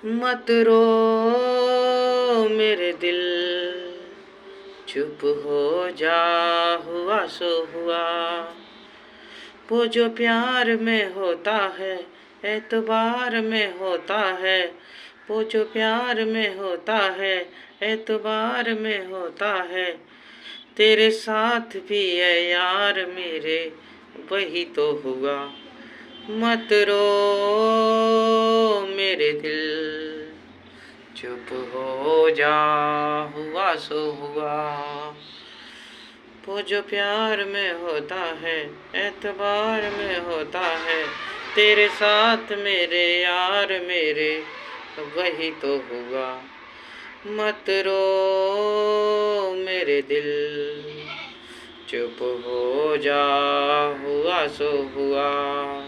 मत रो मेरे दिल, चुप हो जा, हुआ सो हुआ। वो जो प्यार में होता है एतबार में होता है, वो जो प्यार में होता है एतबार में होता है। तेरे साथ भी है यार मेरे, वही तो हुआ। मत रो मेरे दिल, चुप हो जा, हुआ सो हुआ। वो जो प्यार में होता है एतबार में होता है, तेरे साथ मेरे यार मेरे, वही तो हुआ। मत रो मेरे दिल, चुप हो जा, हुआ सो हुआ।